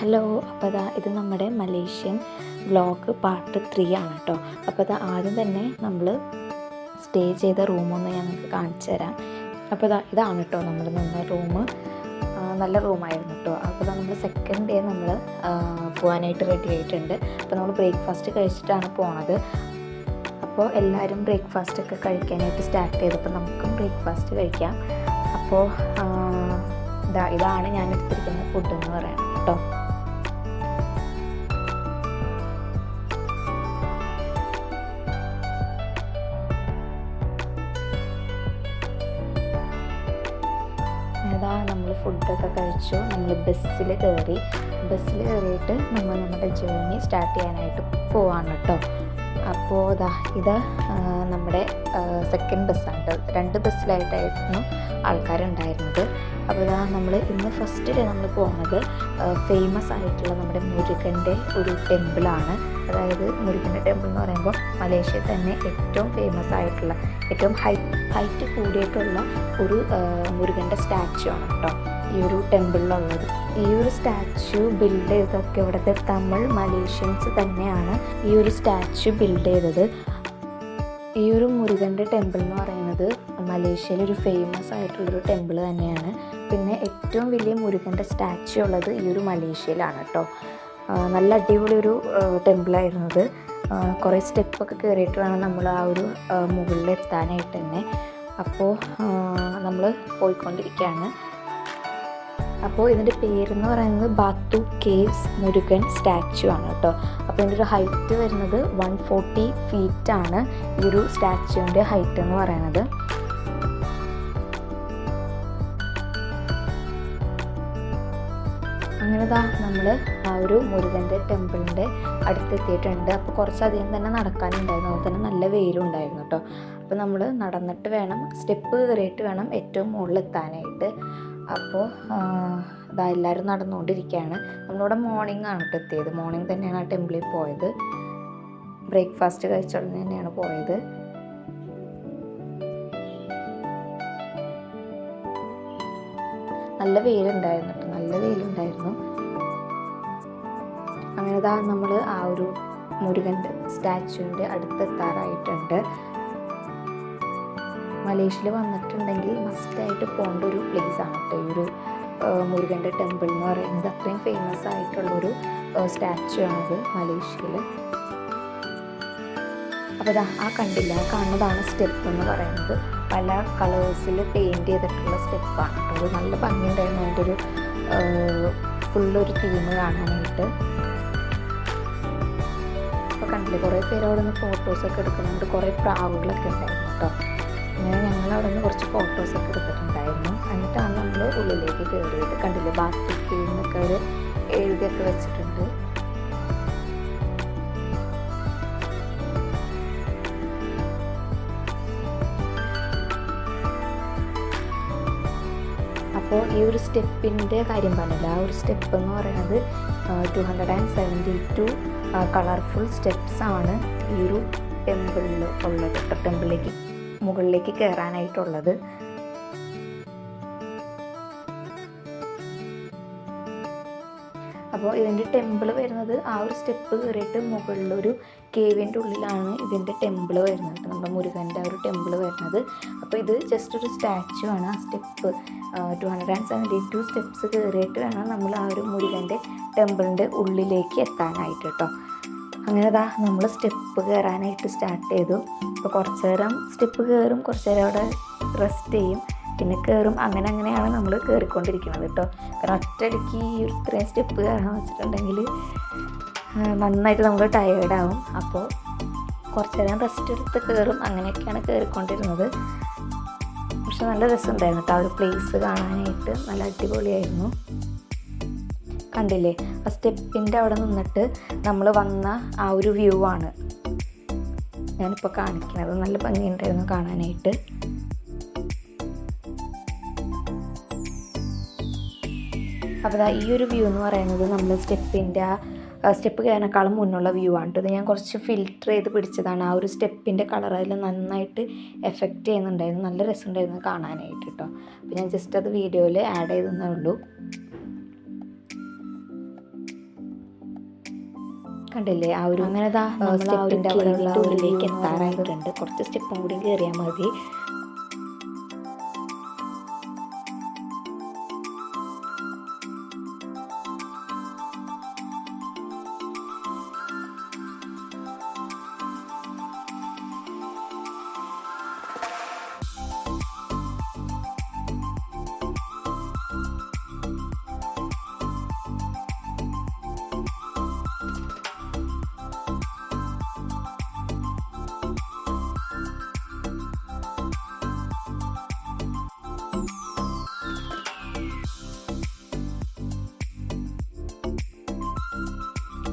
Hello. അപ്പോൾ ഇത് നമ്മുടെ മലേഷ്യൻ വ്ളോഗ് പാർട്ട് 3 ആണ് കേട്ടോ. അപ്പോൾ ആദ്യം തന്നെ നമ്മൾ സ്റ്റേ ചെയ്ത റൂമൊന്ന് ഞാൻ നിങ്ങൾക്ക് കാണിച്ചു തരാം. അപ്പോൾ ഇതാണ് കേട്ടോ നമ്മൾ നിന്ന റൂം. നല്ല റൂമായിരുന്നു കേട്ടോ. അപ്പോൾ നമ്മൾ സെക്കൻഡ് ഡേ നമ്മൾ പോകാനായിട്ട് റെഡി ആയിട്ടുണ്ട്. അപ്പോൾ നമ്മൾ ബ്രേക്ക്ഫാസ്റ്റ് കഴിച്ചിട്ടാണ് പോണത്. അപ്പോൾ എല്ലാവരും ബ്രേക്ക്ഫാസ്റ്റൊക്കെ കഴിക്കാനായിട്ട് സ്റ്റാർട്ട് ചെയ്തപ്പോൾ നമുക്കും ബ്രേക്ക്ഫാസ്റ്റ് കഴിക്കാം. അപ്പോൾ ഇതാണ് ഞാൻ എടുത്തിരിക്കുന്ന ഫുഡ് എന്ന് പറയുന്നത് കേട്ടോ. നമ്മൾ ഫുഡൊക്കെ കഴിച്ചു. നമ്മൾ ബസ്സിൽ കയറിയിട്ട് നമ്മൾ നമ്മുടെ ജേർണി സ്റ്റാർട്ട് ചെയ്യാനായിട്ട് പോവാണ് കേട്ടോ. അപ്പോൾ ഇത് നമ്മുടെ സെക്കൻഡ് ബസ്സാണ്. 2 ബസ്സിലായിട്ടായിരുന്നു ആൾക്കാരുണ്ടായിരുന്നത്. അപ്പോൾ നമ്മൾ ഇന്ന് ഫസ്റ്റ് ഡേ നമ്മൾ പോകുന്നത് ഫേമസ് ആയിട്ടുള്ള നമ്മുടെ മുരുകൻ്റെ ഒരു ടെമ്പിളാണ്. അതായത് മുരുകൻ്റെ ടെമ്പിൾ എന്ന് പറയുമ്പോൾ മലേഷ്യയിൽ തന്നെ ഏറ്റവും ഫേമസ് ആയിട്ടുള്ള ഏറ്റവും ഹൈറ്റ് കൂടിയിട്ടുള്ള ഒരു മുരുകൻ്റെ സ്റ്റാച്ചു ആണ് കേട്ടോ ഈ ഒരു ടെമ്പിളിലുള്ളത്. ഈ ഒരു സ്റ്റാച്ചു ബിൽഡ് ചെയ്തതൊക്കെ ഇവിടുത്തെ തമിഴ് മലേഷ്യൻസ് തന്നെയാണ് ഈ ഒരു സ്റ്റാച്ചു ബിൽഡ് ചെയ്തത്. ഈ ഒരു മുരുകൻ്റെ ടെമ്പിൾ എന്ന് പറയുന്നത് മലേഷ്യയിൽ ഒരു ഫേമസ് ആയിട്ടുള്ളൊരു ടെമ്പിൾ തന്നെയാണ്. പിന്നെ ഏറ്റവും വലിയ മുരുകൻ്റെ സ്റ്റാച്ചു ഉള്ളത് ഈ ഒരു മലേഷ്യയിലാണ് കേട്ടോ. നല്ല അടിപൊളി ഒരു ടെമ്പിളായിരുന്നത്. കുറേ സ്റ്റെപ്പൊക്കെ കയറിയിട്ട് വേണം നമ്മൾ ആ ഒരു മുകളിൽ എത്താനായിട്ട് തന്നെ. അപ്പോൾ നമ്മൾ പോയിക്കൊണ്ടിരിക്കുകയാണ്. അപ്പോൾ ഇതിൻ്റെ പേരെന്ന് പറയുന്നത് ബാത്തു കേവ്സ് മുരുകൻ സ്റ്റാച്ചു ആണ് കേട്ടോ. അപ്പോൾ ഇതിൻ്റെ ഒരു ഹൈറ്റ് വരുന്നത് 140 ഫീറ്റാണ് ഈ ഒരു സ്റ്റാച്ചുവിൻ്റെ ഹൈറ്റ് എന്ന് പറയുന്നത്. അങ്ങനെ നമ്മൾ ആ ഒരു മുരുകൻ്റെ ടെമ്പിളിൻ്റെ അടുത്തെത്തിയിട്ടുണ്ട്. അപ്പോൾ കുറച്ചധികം തന്നെ നടക്കാനുണ്ടായിരുന്നു. അതുപോലെ തന്നെ നല്ല വെയിലുണ്ടായിരുന്നു കേട്ടോ. അപ്പോൾ നമ്മൾ നടന്നിട്ട് വേണം, സ്റ്റെപ്പ് കയറിയിട്ട് വേണം ഏറ്റവും മുകളിലെത്താനായിട്ട്. അപ്പോൾ എല്ലാവരും നടന്നുകൊണ്ടിരിക്കുകയാണ്. നമ്മളിവിടെ മോർണിംഗ് ആണ് കേട്ടോ എത്തിയത്. മോർണിംഗ് തന്നെയാണ് ആ ടെമ്പിളിൽ പോയത്. ബ്രേക്ക്ഫാസ്റ്റ് കഴിച്ചുടനെ തന്നെയാണ് പോയത്. നല്ല വെയിലുണ്ടായിരുന്നു കേട്ടോ, നല്ല വെയിലുണ്ടായിരുന്നു. അങ്ങനെ നമ്മൾ ആ ഒരു മുരുകൻ്റെ സ്റ്റാച്ചുവിൻ്റെ അടുത്തെത്താറായിട്ടുണ്ട്. മലേഷ്യയിൽ വന്നിട്ടുണ്ടെങ്കിൽ മസ്റ്റായിട്ട് പോകേണ്ട ഒരു പ്ലേസാണ് കേട്ടോ ഈ ഒരു മുരുകൻ്റെ ടെമ്പിൾ എന്ന് പറയുന്നത്. അത്രയും ഫേമസ് ആയിട്ടുള്ളൊരു സ്റ്റാച്ചു ആണത് മലേഷ്യയിൽ. അപ്പോൾ ആ കാണുന്നതാണ് സ്റ്റെപ്പ് എന്ന് പറയുന്നത്. പല കളേഴ്സിൽ പെയിൻറ് ചെയ്തിട്ടുള്ള സ്റ്റെപ്പാണ് കേട്ടോ. അത് നല്ല ഭംഗിയുണ്ടായിരുന്നു അതിൻ്റെ ഒരു ഫുള്ളൊരു തീം കാണാനായിട്ട്. അപ്പോൾ കണ്ടില്ലേ, കുറേ പേര് അവിടെ നിന്ന് ഫോട്ടോസൊക്കെ എടുക്കുന്നുണ്ട്. കുറേ പ്രാവുകളൊക്കെ ഉണ്ടായിരുന്നു കേട്ടോ. അങ്ങനെ ഞങ്ങൾ അവിടെ നിന്ന് കുറച്ച് ഫോട്ടോസൊക്കെ എടുത്തിട്ടുണ്ടായിരുന്നു. എന്നിട്ടാണ് നമ്മൾ ഉള്ളിലേക്ക് കയറിയത്. കണ്ടില്ലേ, ബാത്തു കേവ് എന്നൊക്കെ അവർ എഴുതിയൊക്കെ വെച്ചിട്ടുണ്ട്. അപ്പോൾ ഈ ഒരു സ്റ്റെപ്പിൻ്റെ കാര്യം പറഞ്ഞില്ല. ആ ഒരു സ്റ്റെപ്പ് എന്ന് പറയുന്നത് 272 കളർഫുൾ സ്റ്റെപ്സാണ് ഈ ഒരു ടെമ്പിളിൽ ഉള്ളത്. ടെമ്പിളിലേക്ക് മുകളിലേക്ക് കയറാനായിട്ടുള്ളത്. അപ്പോൾ ഇതിൻ്റെ ടെമ്പിൾ വരുന്നത് ആ ഒരു സ്റ്റെപ്പ് കയറിയിട്ട് മുകളിലൊരു കേവിൻ്റെ ഉള്ളിലാണ് ഇതിൻ്റെ ടെമ്പിൾ വരുന്നത്, നമ്മുടെ മുരുകൻ്റെ ആ ഒരു ടെമ്പിൾ വരുന്നത്. അപ്പോൾ ഇത് ജസ്റ്റ് ഒരു സ്റ്റാച്ചു ആണ്. ആ സ്റ്റെപ്പ് 272 സ്റ്റെപ്സ് കയറിയിട്ട് വേണം നമ്മൾ ആ ഒരു മുരുകൻ്റെ ടെമ്പിളിൻ്റെ ഉള്ളിലേക്ക് എത്താനായിട്ട് കേട്ടോ. അങ്ങനെ നമ്മൾ സ്റ്റെപ്പ് കയറാനായിട്ട് സ്റ്റാർട്ട് ചെയ്തു. അപ്പോൾ കുറച്ച് നേരം സ്റ്റെപ്പ് കയറും, കുറച്ച് നേരം അവിടെ റെസ്റ്റ് ചെയ്യും, പിന്നെ കയറും. അങ്ങനെയാണ് നമ്മൾ കയറിക്കൊണ്ടിരിക്കുന്നത് കേട്ടോ. കാരണം ഒറ്റയടിക്ക് ഈ ഇത്രയും സ്റ്റെപ്പ് കയറാന്ന് വെച്ചിട്ടുണ്ടെങ്കിൽ നന്നായിട്ട് നമ്മൾ ടയേർഡാവും. അപ്പോൾ കുറച്ച് നേരം റെസ്റ്റ് എടുത്ത് കയറും. അങ്ങനെയൊക്കെയാണ് കയറിക്കൊണ്ടിരുന്നത്. പക്ഷെ നല്ല രസമുണ്ടായിരുന്നു കേട്ടോ. ആ ഒരു പ്ലേസ് കാണാനായിട്ട് നല്ല അടിപൊളിയായിരുന്നു. കണ്ടില്ലേ, ആ സ്റ്റെപ്പിൻ്റെ അവിടെ നിന്നിട്ട് നമ്മൾ വന്ന ആ ഒരു വ്യൂ ആണ് ഞാനിപ്പോൾ കാണിക്കുന്നത്. നല്ല ഭംഗിയുണ്ടായിരുന്നു കാണാനായിട്ട്. അപ്പോൾ ഈ ഒരു വ്യൂ എന്ന് പറയുന്നത് നമ്മൾ സ്റ്റെപ്പ് കയറിനേക്കാളും മുന്നുള്ള വ്യൂ ആണ്. ഇത് ഞാൻ കുറച്ച് ഫിൽറ്റർ ചെയ്ത് പിടിച്ചതാണ്. ആ ഒരു സ്റ്റെപ്പിൻ്റെ കളർ അതിൽ നന്നായിട്ട് എഫക്റ്റ് ചെയ്യുന്നുണ്ടായിരുന്നു. നല്ല രസമുണ്ടായിരുന്നു കാണാനായിട്ട് കേട്ടോ. അപ്പോൾ ഞാൻ ജസ്റ്റ് അത് വീഡിയോയിൽ ആഡ് ചെയ്തേ ഉള്ളൂ. കണ്ടില്ലേ ആ ഒരു അങ്ങനെ സ്റ്റെപ്പിൻ്റെ അവിടെയുള്ള ഉള്ളിലേക്ക് എത്താറായിട്ടുണ്ട്. കുറച്ച് സ്റ്റെപ്പും കൂടി കയറിയാൽ മതി.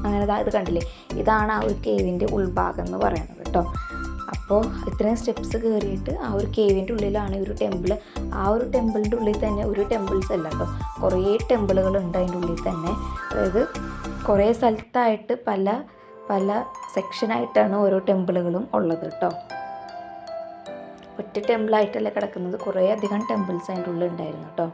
അങ്ങനെ ഇത് കണ്ടില്ലേ, ഇതാണ് ആ ഒരു കേവിൻ്റെ ഉൾഭാഗം എന്ന് പറയുന്നത് കേട്ടോ. അപ്പോൾ ഇത്രയും സ്റ്റെപ്സ് കയറിയിട്ട് ആ ഒരു കേവിൻ്റെ ഉള്ളിലാണ് ഒരു ടെമ്പിൾ. ആ ഒരു ടെമ്പിളിൻ്റെ ഉള്ളിൽ തന്നെ ഒരു ടെമ്പിൾസ് അല്ല കേട്ടോ, കുറേ ടെമ്പിളുകളുണ്ട് അതിൻ്റെ ഉള്ളിൽ തന്നെ. അതായത് കുറേ സ്ഥലത്തായിട്ട് പല പല സെക്ഷനായിട്ടാണ് ഓരോ ടെമ്പിളുകളും ഉള്ളത് കേട്ടോ. ഒറ്റ ടെമ്പിളായിട്ടല്ല കിടക്കുന്നത്, കുറേ അധികം ടെമ്പിൾസ് അതിൻ്റെ ഉള്ളിൽ ഉണ്ടായിരുന്നു കേട്ടോ.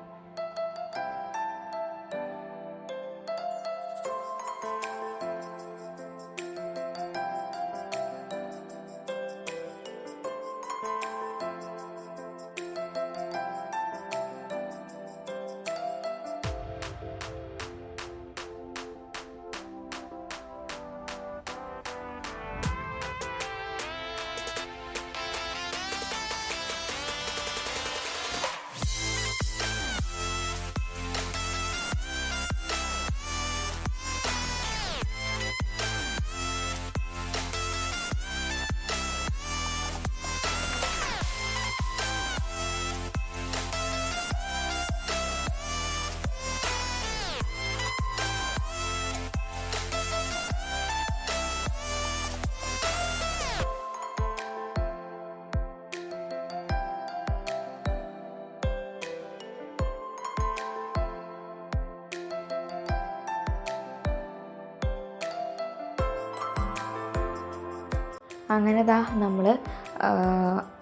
അങ്ങനെ നമ്മൾ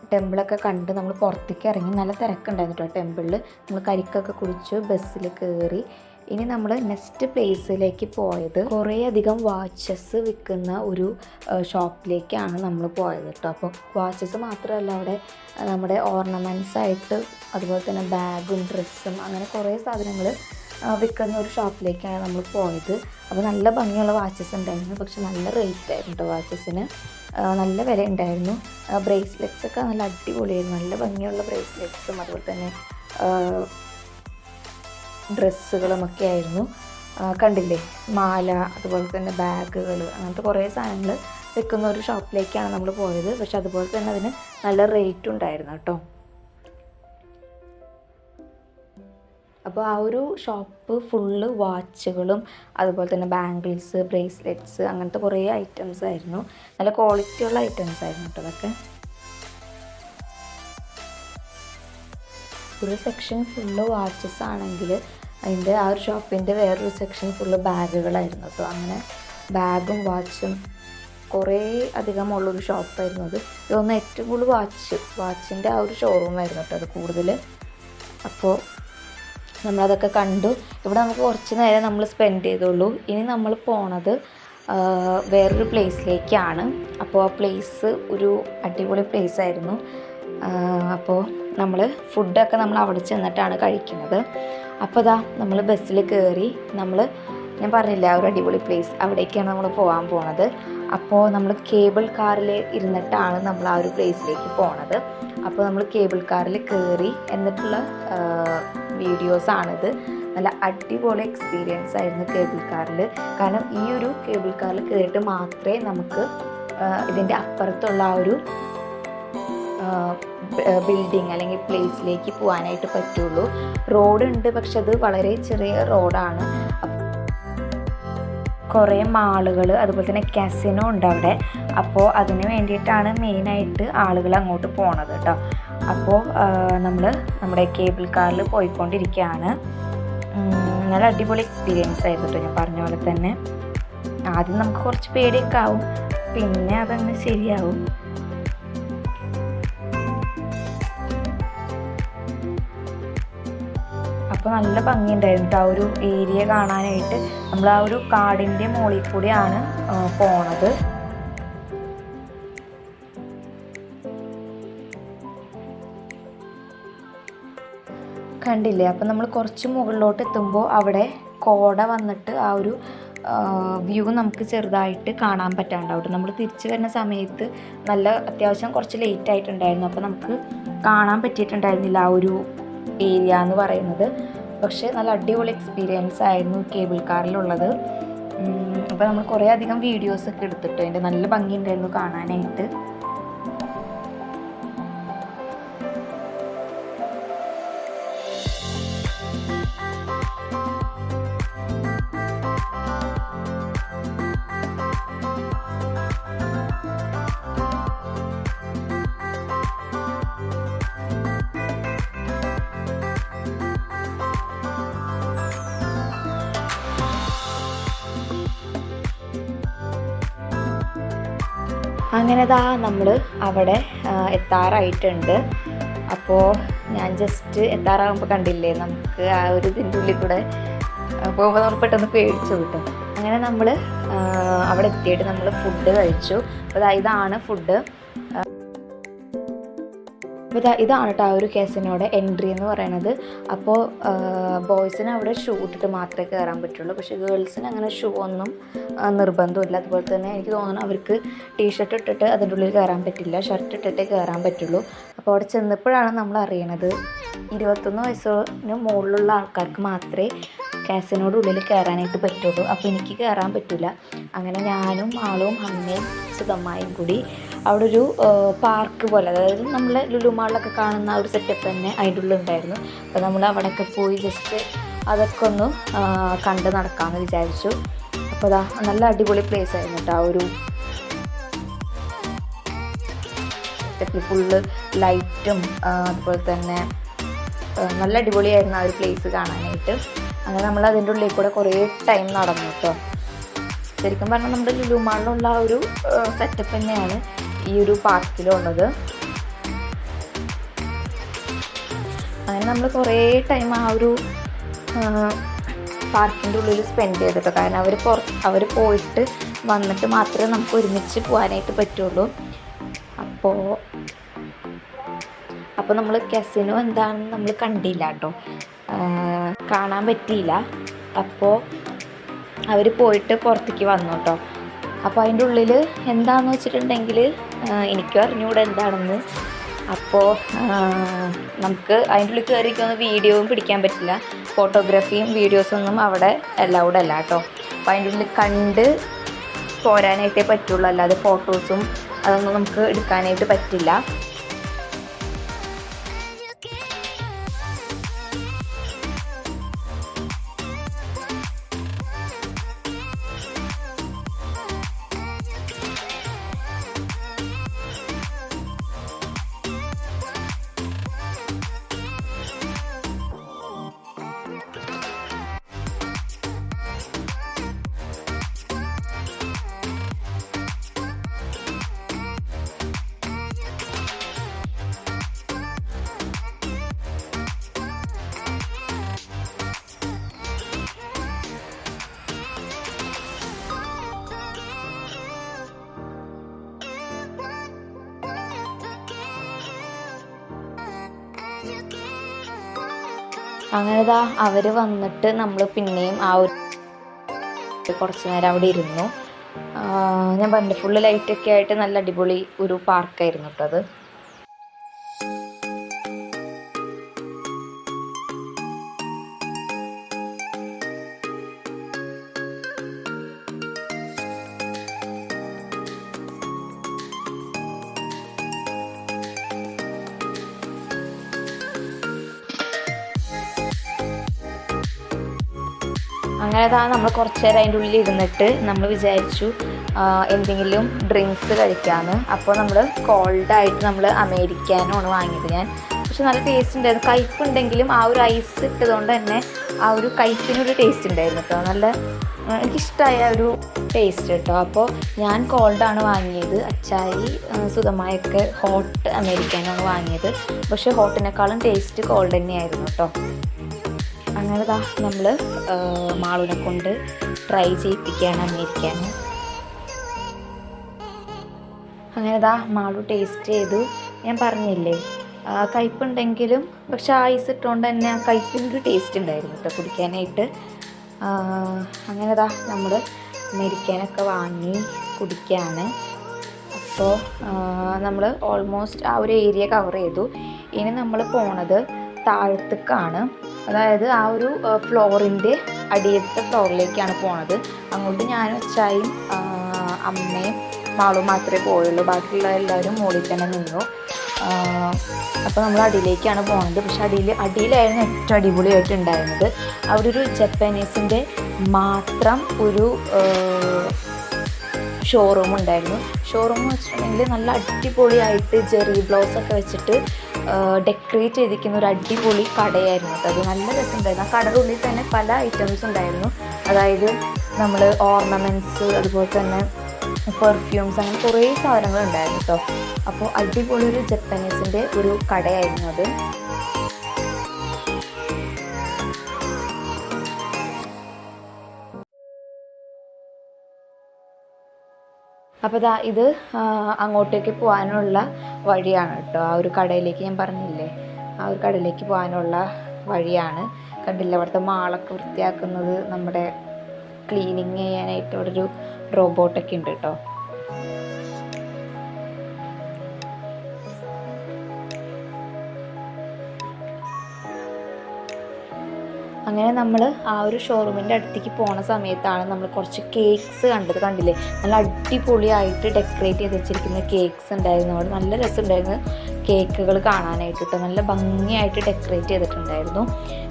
ടെമ്പിളൊക്കെ കണ്ട് നമ്മൾ പുറത്തേക്ക് ഇറങ്ങി. നല്ല തിരക്കുണ്ടായിരുന്നു കേട്ടോ ടെമ്പിളിൽ. നമ്മൾ കരിക്കൊക്കെ കുടിച്ചു, ബസ്സിൽ കയറി. ഇനി നമ്മൾ നെക്സ്റ്റ് പ്ലേസിലേക്ക് പോയത് കുറേ അധികം വാച്ചസ് വിൽക്കുന്ന ഒരു ഷോപ്പിലേക്കാണ് നമ്മൾ പോയത് കേട്ടോ. അപ്പോൾ വാച്ചസ് മാത്രമല്ല, അവിടെ നമ്മുടെ ഓർണമെൻറ്റ്സ് ആയിട്ട് അതുപോലെ തന്നെ ബാഗും ഡ്രസ്സും അങ്ങനെ കുറേ സാധനങ്ങൾ വിൽക്കുന്ന ഒരു ഷോപ്പിലേക്കാണ് നമ്മൾ പോയത്. അപ്പോൾ നല്ല ഭംഗിയുള്ള വാച്ചസ് ഉണ്ടായിരുന്നു, പക്ഷെ നല്ല റേറ്റ് ആയിരുന്നു കേട്ടോ വാച്ചസിന്. നല്ല വില ഉണ്ടായിരുന്നു. ബ്രേസ്ലെറ്റ്സൊക്കെ നല്ല അടിപൊളിയായിരുന്നു, നല്ല ഭംഗിയുള്ള ബ്രേസ്ലെറ്റ്സും അതുപോലെ തന്നെ ഡ്രസ്സുകളുമൊക്കെ ആയിരുന്നു. കണ്ടില്ലേ, മാല അതുപോലെ തന്നെ ബാഗുകൾ അങ്ങനത്തെ കുറേ സാധനങ്ങൾ വിൽക്കുന്ന ഒരു ഷോപ്പിലേക്കാണ് നമ്മൾ പോയത്. പക്ഷെ അതുപോലെ തന്നെ അതിന് നല്ല റേറ്റ് ഉണ്ടായിരുന്നു കേട്ടോ. അപ്പോൾ ആ ഒരു ഷോപ്പ് ഫുള്ള് വാച്ചുകളും അതുപോലെ തന്നെ ബാംഗിൾസ്, ബ്രേസ്ലെറ്റ്സ് അങ്ങനത്തെ കുറേ ഐറ്റംസ് ആയിരുന്നു. നല്ല ക്വാളിറ്റിയുള്ള ഐറ്റംസ് ആയിരുന്നു കേട്ടോ അതൊക്കെ. ഒരു സെക്ഷൻ ഫുള്ള് വാച്ചസ് ആണെങ്കിൽ അതിൻ്റെ ആ ഒരു ഷോപ്പിൻ്റെ വേറൊരു സെക്ഷൻ ഫുള്ള് ബാഗുകളായിരുന്നു കേട്ടോ. അങ്ങനെ ബാഗും വാച്ചും കുറേ അധികമുള്ളൊരു ഷോപ്പായിരുന്നു അത്. ഇതൊന്ന് ഏറ്റവും കൂടുതൽ വാച്ചിൻ്റെ ആ ഒരു ഷോറൂമായിരുന്നു കേട്ടോ അത് കൂടുതൽ. അപ്പോൾ നമ്മളതൊക്കെ കണ്ടു. ഇവിടെ നമുക്ക് കുറച്ച് നേരം നമ്മൾ സ്പെൻഡ് ചെയ്തുള്ളൂ. ഇനി നമ്മൾ പോണത് വേറൊരു പ്ലേസിലേക്കാണ്. അപ്പോൾ ആ പ്ലേസ് ഒരു അടിപൊളി പ്ലേസ് ആയിരുന്നു. അപ്പോൾ നമ്മൾ ഫുഡൊക്കെ നമ്മൾ അവിടെ ചെന്നിട്ടാണ് കഴിക്കുന്നത്. അപ്പോൾ നമ്മൾ ബസ്സിൽ കയറി. ഞാൻ പറഞ്ഞില്ല ആ ഒരു അടിപൊളി പ്ലേസ്, അവിടേക്കാണ് നമ്മൾ പോകാൻ പോണത്. അപ്പോൾ നമ്മൾ കേബിൾ കാറിൽ ഇരുന്നിട്ടാണ് നമ്മൾ ആ ഒരു പ്ലേസിലേക്ക് പോണത്. അപ്പോൾ നമ്മൾ കേബിൾ കാറിൽ കയറി എന്നിട്ടുള്ള വീഡിയോസാണിത്. നല്ല അടിപൊളി എക്സ്പീരിയൻസ് ആയിരുന്നു കേബിൾ കാറിൽ. കാരണം ഈ ഒരു കേബിൾ കാറിൽ കയറിയിട്ട് മാത്രമേ നമുക്ക് ഇതിൻ്റെ അപ്പുറത്തുള്ള ആ ഒരു ബിൽഡിങ് അല്ലെങ്കിൽ പ്ലേസിലേക്ക് പോകാനായിട്ട് പറ്റുള്ളൂ. റോഡുണ്ട്, പക്ഷെ അത് വളരെ ചെറിയ റോഡാണ്. കുറേ മാളുകൾ അതുപോലെ തന്നെ കാസിനോ ഉണ്ട് അവിടെ. അപ്പോൾ അതിന് വേണ്ടിയിട്ടാണ് മെയിനായിട്ട് ആളുകൾ അങ്ങോട്ട് പോണത് കേട്ടോ. അപ്പോൾ നമ്മൾ നമ്മുടെ കേബിൾ കാറിൽ പോയിക്കൊണ്ടിരിക്കുകയാണ്. നല്ല അടിപൊളി എക്സ്പീരിയൻസ് ആയിരുന്നു കേട്ടോ. ഞാൻ പറഞ്ഞ പോലെ തന്നെ ആദ്യം നമുക്ക് കുറച്ച് പേടിയൊക്കെ ആവും, പിന്നെ അതങ്ങ് ശരിയാവും. അപ്പോൾ നല്ല ഭംഗിയുണ്ടായിരുന്നു ആ ഒരു ഏരിയ കാണാനായിട്ട്. നമ്മൾ ആ ഒരു കാടിൻ്റെ മുകളിൽ കൂടിയാണ് പോണത്. കണ്ടില്ലേ? അപ്പോൾ നമ്മൾ കുറച്ച് മുകളിലോട്ട് എത്തുമ്പോൾ അവിടെ കോട വന്നിട്ട് ആ ഒരു വ്യൂ നമുക്ക് ചെറുതായിട്ട് കാണാൻ പറ്റാണ്ടാവും. നമ്മൾ തിരിച്ചു വരുന്ന സമയത്ത് നല്ല അത്യാവശ്യം കുറച്ച് ലേറ്റ് ആയിട്ടുണ്ടായിരുന്നു, അപ്പോൾ നമുക്ക് കാണാൻ പറ്റിയിട്ടുണ്ടായിരുന്നില്ല ആ ഒരു ഏരിയ എന്ന് പറയുന്നത്. പക്ഷേ നല്ല അടിപൊളി എക്സ്പീരിയൻസ് ആയിരുന്നു കേബിൾ കാറിലുള്ളത്. അപ്പോൾ നമ്മൾ കുറേ അധികം വീഡിയോസൊക്കെ എടുത്തിട്ട് അതിൻ്റെ നല്ല ഭംഗിയുണ്ടായിരുന്നു കാണാനായിട്ട്. അങ്ങനെ നമ്മൾ അവിടെ എത്താറായിട്ടുണ്ട്. അപ്പോൾ ഞാൻ ജസ്റ്റ് എത്താറാകുമ്പോൾ കണ്ടില്ലേ, നമുക്ക് ആ ഒരു ഇതിൻ്റെ ഉള്ളിൽ കൂടെ പോകുമ്പോൾ നമ്മൾ പെട്ടെന്ന് പേടിച്ചു കിട്ടും. അങ്ങനെ നമ്മൾ അവിടെ എത്തിയിട്ട് നമ്മൾ ഫുഡ് കഴിച്ചു. അപ്പോൾ ഇതാണ് ഫുഡ്. അപ്പോൾ ഇതാണ് കേട്ടോ ആ ഒരു കാസിനോയുടെ എൻട്രി എന്ന് പറയുന്നത്. അപ്പോൾ ബോയ്സിന് അവിടെ ഷൂ ഇട്ടിട്ട് മാത്രമേ കയറാൻ പറ്റുള്ളൂ, പക്ഷേ ഗേൾസിന് അങ്ങനെ ഷൂ ഒന്നും നിർബന്ധമില്ല. അതുപോലെ തന്നെ എനിക്ക് തോന്നുന്നു അവർക്ക് ടീഷർട്ട് ഇട്ടിട്ട് അതിൻ്റെ ഉള്ളിൽ കയറാൻ പറ്റില്ല, ഷർട്ട് ഇട്ടിട്ടേ കയറാൻ പറ്റുള്ളൂ. അപ്പോൾ അവിടെ ചെന്നപ്പോഴാണ് നമ്മൾ അറിയണത് 21 വയസ്സിന് മുകളിലുള്ള ആൾക്കാർക്ക് മാത്രമേ കാസിനോട് ഉള്ളിൽ കയറാനായിട്ട് പറ്റുള്ളൂ. അപ്പോൾ എനിക്ക് കയറാൻ പറ്റില്ല. അങ്ങനെ ഞാനും ആളും അമ്മയും സുധമ്മയും കൂടി അവിടെ ഒരു പാർക്ക് പോലെ, അതായത് നമ്മൾ ലുലു മാളിലൊക്കെ കാണുന്ന ഒരു സെറ്റപ്പ് തന്നെ അതിൻ്റെ ഉള്ളിൽ ഉണ്ടായിരുന്നു. അപ്പോൾ നമ്മൾ അവിടെയൊക്കെ പോയി ജസ്റ്റ് അതൊക്കെ ഒന്ന് കണ്ട് നടക്കാമെന്ന് വിചാരിച്ചു. അപ്പോൾ നല്ല അടിപൊളി പ്ലേസ് ആയിരുന്നു കേട്ടോ. ആ ഒരു സെറ്റപ്പിൽ ഫുള്ള് ലൈറ്റും അതുപോലെ തന്നെ നല്ല അടിപൊളിയായിരുന്നു ആ ഒരു പ്ലേസ് കാണാനായിട്ട്. അങ്ങനെ നമ്മൾ അതിൻ്റെ ഉള്ളിൽ കൂടെ കുറേ ടൈം നടന്നു കേട്ടോ. ശരിക്കും പറഞ്ഞാൽ നമ്മുടെ ലുലു മാളിലുള്ള ആ ഒരു സെറ്റപ്പ് തന്നെയാണ് ഈ ഒരു പാർക്കിലുള്ളത്. അങ്ങനെ നമ്മൾ കുറേ ടൈം ആ ഒരു പാർക്കിൻ്റെ ഉള്ളിൽ സ്പെൻഡ് ചെയ്തിട്ടോ. കാരണം അവർ പോയിട്ട് വന്നിട്ട് മാത്രമേ നമുക്ക് ഒരുമിച്ച് പോകാനായിട്ട് പറ്റുള്ളൂ. അപ്പോൾ നമ്മൾ കാസിനോ എന്താണെന്ന് നമ്മൾ കണ്ടില്ല കേട്ടോ, കാണാൻ പറ്റിയില്ല. അപ്പോൾ അവർ പോയിട്ട് പുറത്തേക്ക് വന്നു കേട്ടോ. അപ്പോൾ അതിൻ്റെ ഉള്ളിൽ എന്താണെന്ന് വെച്ചിട്ടുണ്ടെങ്കിൽ എനിക്കും അറിഞ്ഞുകൂടെ എന്താണെന്ന്. അപ്പോൾ നമുക്ക് അതിൻ്റെ ഉള്ളിൽ കയറിക്കൊന്നും വീഡിയോയും പിടിക്കാൻ പറ്റില്ല, ഫോട്ടോഗ്രാഫിയും വീഡിയോസൊന്നും അവിടെ അലൗഡ് അല്ല കേട്ടോ. അപ്പോൾ അതിൻ്റെ ഉള്ളിൽ കണ്ട് പോരാനായിട്ടേ പറ്റുള്ളൂ, അല്ലാതെ ഫോട്ടോസും അതൊന്നും നമുക്ക് എടുക്കാനായിട്ട് പറ്റില്ല. അങ്ങനെ അവർ വന്നിട്ട് നമ്മൾ പിന്നെയും ആ ഒരു കുറച്ച് നേരം അവിടെ ഇരുന്നു. ഞാൻ പറഞ്ഞു ഫുള്ള് ലൈറ്റൊക്കെ ആയിട്ട് നല്ല അടിപൊളി ഒരു പാർക്കായിരുന്നു കേട്ടോ അത്. അങ്ങനെ നമ്മൾ കുറച്ച് നേരം അതിൻ്റെ ഉള്ളിൽ ഇരുന്നിട്ട് നമ്മൾ വിചാരിച്ചു എന്തെങ്കിലും ഡ്രിങ്ക്സ് കഴിക്കാമെന്ന്. അപ്പോൾ നമ്മൾ കോൾഡായിട്ട് നമ്മൾ അമേരിക്കാനോ ആണ് വാങ്ങിയത് ഞാൻ. പക്ഷെ നല്ല ടേസ്റ്റ് ഉണ്ടായിരുന്നു. കയ്പ്പുണ്ടെങ്കിലും ആ ഒരു ഐസ് ഇട്ടതുകൊണ്ട് തന്നെ ആ ഒരു കയ്പ്പിനൊരു ടേസ്റ്റ് ഉണ്ടായിരുന്നു കേട്ടോ. നല്ല എനിക്കിഷ്ടമായ ഒരു ടേസ്റ്റ് കേട്ടോ. അപ്പോൾ ഞാൻ കോൾഡാണ് വാങ്ങിയത്. അച്ചായി സുധമായൊക്കെ ഹോട്ട് അമേരിക്കാനോ ആണ് വാങ്ങിയത്. പക്ഷേ ഹോട്ടിനേക്കാളും ടേസ്റ്റ് കോൾഡ് തന്നെയായിരുന്നു കേട്ടോ. അങ്ങനെ നമ്മൾ മാളുവിനെ കൊണ്ട് ട്രൈ ചെയ്യിപ്പിക്കുകയാണ് അമേരിക്കാന്. അങ്ങനെ മാളു ടേസ്റ്റ് ചെയ്തു. ഞാൻ പറഞ്ഞില്ലേ കയ്പുണ്ടെങ്കിലും പക്ഷെ ഐസ് ഇട്ടുകൊണ്ട് തന്നെ ആ കയ്പിൻ്റെ ടേസ്റ്റ് ഉണ്ടായിരുന്നു കേട്ടോ കുടിക്കാനായിട്ട്. അങ്ങനെ നമ്മൾ അമേരിക്കാനൊക്കെ വാങ്ങി കുടിക്കുകയാണ്. അപ്പോൾ നമ്മൾ ഓൾമോസ്റ്റ് ആ ഒരു ഏരിയ കവർ ചെയ്തു. ഇനി നമ്മൾ പോണത് താഴത്തേക്കാണ്, അതായത് ആ ഒരു ഫ്ലോറിൻ്റെ അടിയത്തെ ഫ്ലോറിലേക്കാണ് പോണത്. അങ്ങോട്ട് ഞാനും അച്ചായും അമ്മയും മാളും മാത്രമേ പോയുള്ളൂ, ബാക്കിയുള്ള എല്ലാവരും മുകളിൽ തന്നെ നിന്നു. അപ്പോൾ നമ്മൾ അടിയിലേക്കാണ് പോകുന്നത്. പക്ഷെ അടിയിലായിരുന്നു ഏറ്റവും അടിപൊളിയായിട്ട് ഉണ്ടായിരുന്നത്. അവിടെ ഒരു ജപ്പാനീസിൻ്റെ മാത്രം ഒരു ഷോറൂം ഉണ്ടായിരുന്നു. ഷോറൂം എന്ന് വെച്ചിട്ടുണ്ടെങ്കിൽ നല്ല അടിപൊളിയായിട്ട് ജെറി ബ്ലൗസൊക്കെ വെച്ചിട്ട് ഡെക്കറേറ്റ് ചെയ്തിരിക്കുന്ന ഒരു അടിപൊളി കടയായിരുന്നു. അത് നല്ല രസമുണ്ടായിരുന്നു. ആ കടയുടെ ഉള്ളിൽ തന്നെ പല ഐറ്റംസ് ഉണ്ടായിരുന്നു. അതായത് നമ്മൾ ഓർണമെൻറ്റ്സ്, അതുപോലെ തന്നെ പെർഫ്യൂംസ്, അങ്ങനെ കുറേ സാധനങ്ങൾ ഉണ്ടായിരുന്നു കേട്ടോ. അപ്പോൾ അടിപൊളി ഒരു ജപ്പാനീസിൻ്റെ ഒരു കടയായിരുന്നു അത്. അപ്പോൾ ഇത് അങ്ങോട്ടേക്ക് പോകാനുള്ള വഴിയാണ് കേട്ടോ. ആ ഒരു കടയിലേക്ക് ഞാൻ പറഞ്ഞില്ലേ, ആ ഒരു കടയിലേക്ക് പോകാനുള്ള വഴിയാണ്. കണ്ടില്ല, അവിടുത്തെ മാളൊക്കെ വൃത്തിയാക്കുന്നത്, നമ്മുടെ ക്ലീനിങ് ചെയ്യാനായിട്ട് അവിടെ ഒരു റോബോട്ടൊക്കെ ഉണ്ട് കേട്ടോ. അങ്ങനെ നമ്മൾ ആ ഒരു ഷോറൂമിൻ്റെ അടുത്തേക്ക് പോണ സമയത്താണ് നമ്മൾ കുറച്ച് കേക്ക്സ് കണ്ടില്ലേ, നല്ല അടിപൊളിയായിട്ട് ഡെക്കറേറ്റ് ചെയ്ത് വെച്ചിരിക്കുന്ന കേക്ക്സ് ഉണ്ടായിരുന്നു. അവിടെ നല്ല രസമുണ്ടായിരുന്നു കേക്കുകൾ കാണാനായിട്ട് കേട്ടോ. നല്ല ഭംഗിയായിട്ട് ഡെക്കറേറ്റ് ചെയ്തിട്ടുണ്ടായിരുന്നു.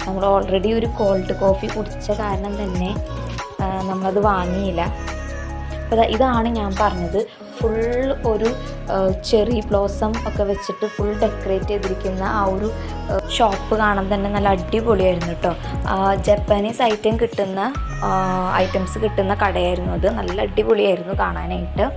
നമ്മൾ ഓൾറെഡി ഒരു കോൾഡ് കോഫി കുടിച്ച കാരണം തന്നെ നമ്മളത് വാങ്ങിയില്ല. അപ്പോൾ ഇതാണ് ഞാൻ പറഞ്ഞത്, ഫുൾ ഒരു ചെറി ബ്ലോസം ഒക്കെ വെച്ചിട്ട് ഫുൾ ഡെക്കറേറ്റ് ചെയ്തിരിക്കുന്ന ആ ഒരു ഷോപ്പ് കാണാൻ തന്നെ നല്ല അടിപൊളിയായിരുന്നു കേട്ടോ. ജപ്പാനീസ് ഐറ്റംസ് കിട്ടുന്ന കടയായിരുന്നു അത്. നല്ല അടിപൊളിയായിരുന്നു കാണാനായിട്ട്.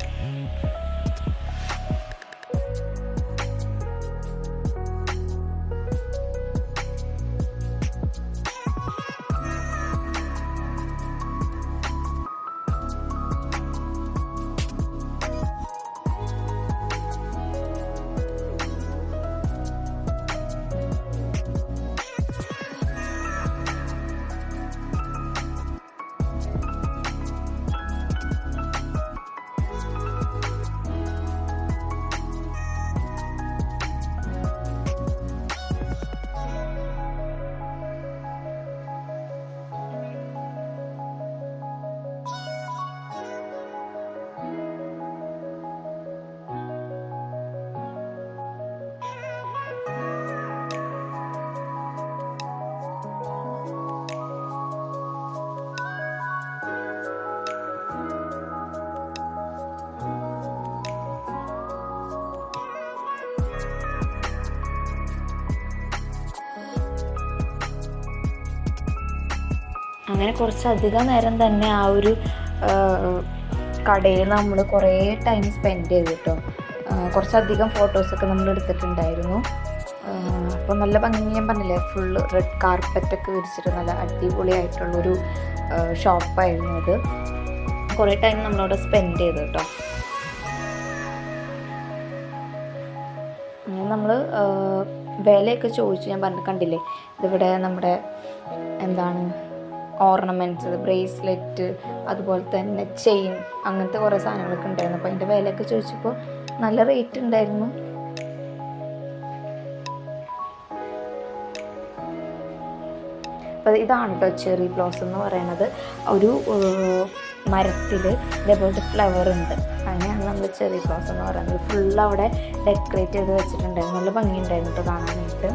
അങ്ങനെ കുറച്ചധികം നേരം തന്നെ ആ ഒരു കടയിൽ നമ്മൾ കുറേ ടൈം സ്പെൻഡ് ചെയ്തു കേട്ടോ. കുറച്ചധികം ഫോട്ടോസൊക്കെ നമ്മൾ എടുത്തിട്ടുണ്ടായിരുന്നു. അപ്പോൾ നല്ല ഭംഗി, ഞാൻ പറഞ്ഞില്ലേ, ഫുള്ള് റെഡ് കാർപ്പറ്റൊക്കെ വിരിച്ചിട്ട് നല്ല അടിപൊളിയായിട്ടുള്ളൊരു ഷോപ്പായിരുന്നു അത്. കുറേ ടൈം നമ്മളവിടെ സ്പെൻഡ് ചെയ്തു കേട്ടോ. അങ്ങനെ നമ്മൾ വിലയൊക്കെ ചോദിച്ചു. ഞാൻ കണ്ടില്ലേ, ഇതിവിടെ നമ്മുടെ എന്താണ് ഓർണമെൻറ്റ്സ്, ബ്രേസ്ലെറ്റ്, അതുപോലെ തന്നെ ചെയിൻ, അങ്ങനത്തെ കുറേ സാധനങ്ങളൊക്കെ ഉണ്ടായിരുന്നു. അപ്പോൾ അതിൻ്റെ വിലയൊക്കെ ചോദിച്ചപ്പോൾ നല്ല റേറ്റ് ഉണ്ടായിരുന്നു. അപ്പോൾ ഇതാണ് കേട്ടോ ചെറി ബ്ലോസം എന്ന് പറയുന്നത്. ഒരു മരത്തിൽ ഇതേപോലത്തെ ഫ്ലവർ ഉണ്ട്, അങ്ങനെയാണ് നമ്മൾ ചെറി ബ്ലോസം എന്ന് പറയുന്നത്. ഫുൾ അവിടെ ഡെക്കറേറ്റ് ചെയ്ത് വെച്ചിട്ടുണ്ടായിരുന്നു. നല്ല ഭംഗിയുണ്ടായിരുന്നു കേട്ടോ കാണാനായിട്ട്.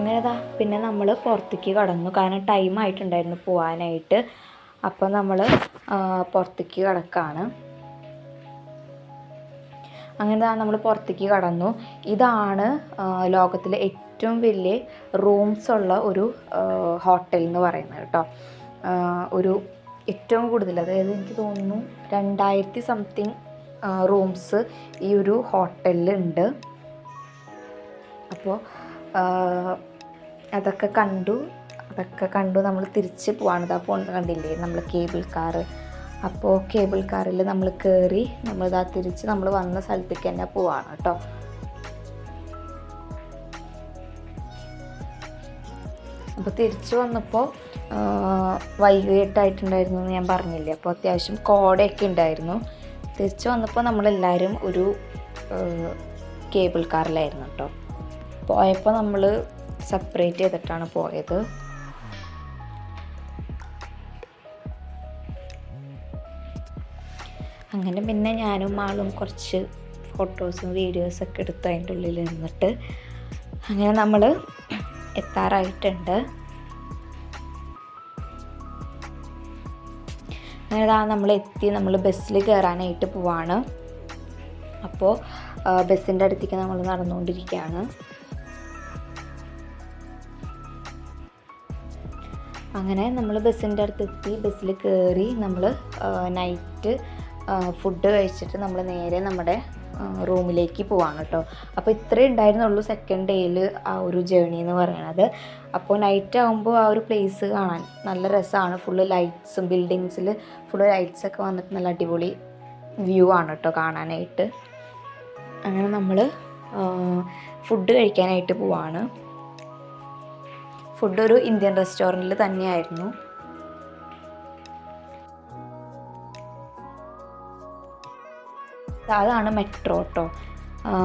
അങ്ങനെ പിന്നെ നമ്മൾ പുറത്തേക്ക് കടന്നു, കാരണം ടൈം ആയിട്ടുണ്ടായിരുന്നു പോകാനായിട്ട്. അപ്പോൾ നമ്മൾ പുറത്തേക്ക് കടക്കാണ്. അങ്ങനെ നമ്മൾ പുറത്തേക്ക് കടന്നു. ഇതാണ് ലോകത്തിലെ ഏറ്റവും വലിയ റൂംസ് ഉള്ള ഒരു ഹോട്ടൽ എന്ന് പറയുന്നത് കേട്ടോ. ഒരു ഏറ്റവും കൂടുതൽ, അതായത് എനിക്ക് തോന്നുന്നു 2000 സംതിങ് റൂംസ് ഈ ഒരു ഹോട്ടലിലുണ്ട്. അപ്പോൾ അതൊക്കെ കണ്ടു നമ്മൾ തിരിച്ച് പോവാണ്. കണ്ടില്ലേ നമ്മൾ കേബിൾ കാറ്. അപ്പോൾ കേബിൾ കാറിൽ നമ്മൾ കയറി തിരിച്ച് നമ്മൾ വന്ന സ്ഥലത്തേക്ക് തന്നെ പോവാണ് കേട്ടോ. അപ്പോൾ തിരിച്ച് വന്നപ്പോൾ വൈകിട്ടായിട്ടുണ്ടായിരുന്നു എന്ന് ഞാൻ പറഞ്ഞില്ലേ. അപ്പോൾ അത്യാവശ്യം കോടയൊക്കെ ഉണ്ടായിരുന്നു. തിരിച്ച് വന്നപ്പോൾ നമ്മളെല്ലാവരും ഒരു കേബിൾ കാറിലായിരുന്നു കേട്ടോ. പോയപ്പോൾ നമ്മൾ സെപ്പറേറ്റ് ചെയ്തിട്ടാണ് പോയത്. അങ്ങനെ പിന്നെ ഞാനും ആളും കുറച്ച് ഫോട്ടോസും വീഡിയോസൊക്കെ എടുത്ത് അതിൻ്റെ ഉള്ളിൽ നിന്നിട്ട് അങ്ങനെ നമ്മൾ എത്താറായിട്ടുണ്ട്. അങ്ങനെ നമ്മൾ എത്തി. നമ്മൾ ബസ്സിൽ കയറാനായിട്ട് പോവാണ്. അപ്പോൾ ബസ്സിൻ്റെ അടുത്തേക്ക് നമ്മൾ നടന്നുകൊണ്ടിരിക്കുകയാണ്. അങ്ങനെ നമ്മൾ ബസ്സിൻ്റെ അടുത്തെത്തി. ബസ്സിൽ കയറി നമ്മൾ നൈറ്റ് ഫുഡ് കഴിച്ചിട്ട് നമ്മൾ നേരെ നമ്മുടെ റൂമിലേക്ക് പോവാണ് കേട്ടോ. അപ്പോൾ ഇത്രേ ഉണ്ടായിരുന്നുള്ളൂ സെക്കൻഡ് ഡേയിൽ ആ ഒരു ജേണി എന്ന് പറയുന്നത്. അപ്പോൾ നൈറ്റ് ആകുമ്പോൾ ആ ഒരു പ്ലേസ് കാണാൻ നല്ല രസമാണ്. ഫുള്ള് ലൈറ്റ്സും, ബിൽഡിങ്സിൽ ഫുള്ള് ലൈറ്റ്സൊക്കെ വന്നിട്ട് നല്ല അടിപൊളി വ്യൂ ആണ് കേട്ടോ കാണാനായിട്ട്. അങ്ങനെ നമ്മൾ ഫുഡ് കഴിക്കാനായിട്ട് പോവാണ്. ഫുഡ് ഒരു ഇന്ത്യൻ റെസ്റ്റോറൻറ്റിൽ തന്നെയായിരുന്നു. അതാണ് മെട്രോ കേട്ടോ.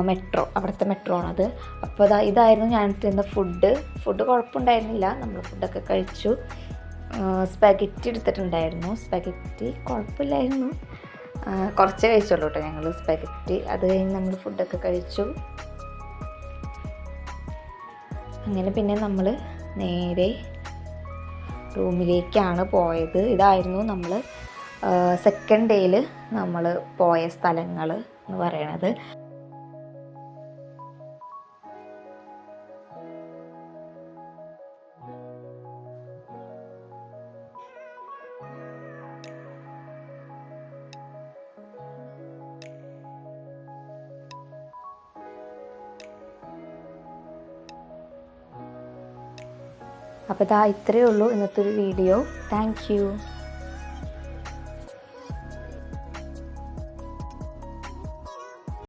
മെട്രോ, അവിടുത്തെ മെട്രോ ആണത്. അപ്പോൾ ഇതായിരുന്നു ഞാൻ തിന്ന ഫുഡ് കുഴപ്പമുണ്ടായിരുന്നില്ല. നമ്മൾ ഫുഡൊക്കെ കഴിച്ചു. സ്പാഗറ്റി എടുത്തിട്ടുണ്ടായിരുന്നു. സ്പാഗറ്റി കുഴപ്പമില്ലായിരുന്നു, കുറച്ച് കഴിച്ചുള്ളൂ കേട്ടോ ഞങ്ങൾ സ്പാഗറ്റി. അത് കഴിഞ്ഞ് നമ്മൾ ഫുഡൊക്കെ കഴിച്ചു. അങ്ങനെ പിന്നെ നമ്മൾ നേരെ റൂമിലേക്കാണ് പോയത്. ഇതായിരുന്നു നമ്മൾ സെക്കൻഡ് ഡേയിൽ നമ്മൾ പോയ സ്ഥലങ്ങൾ എന്ന് പറയണത്. അപ്പോൾ ഇത്രയേ ഉള്ളൂ ഇന്നത്തെ ഒരു വീഡിയോ. Thank you.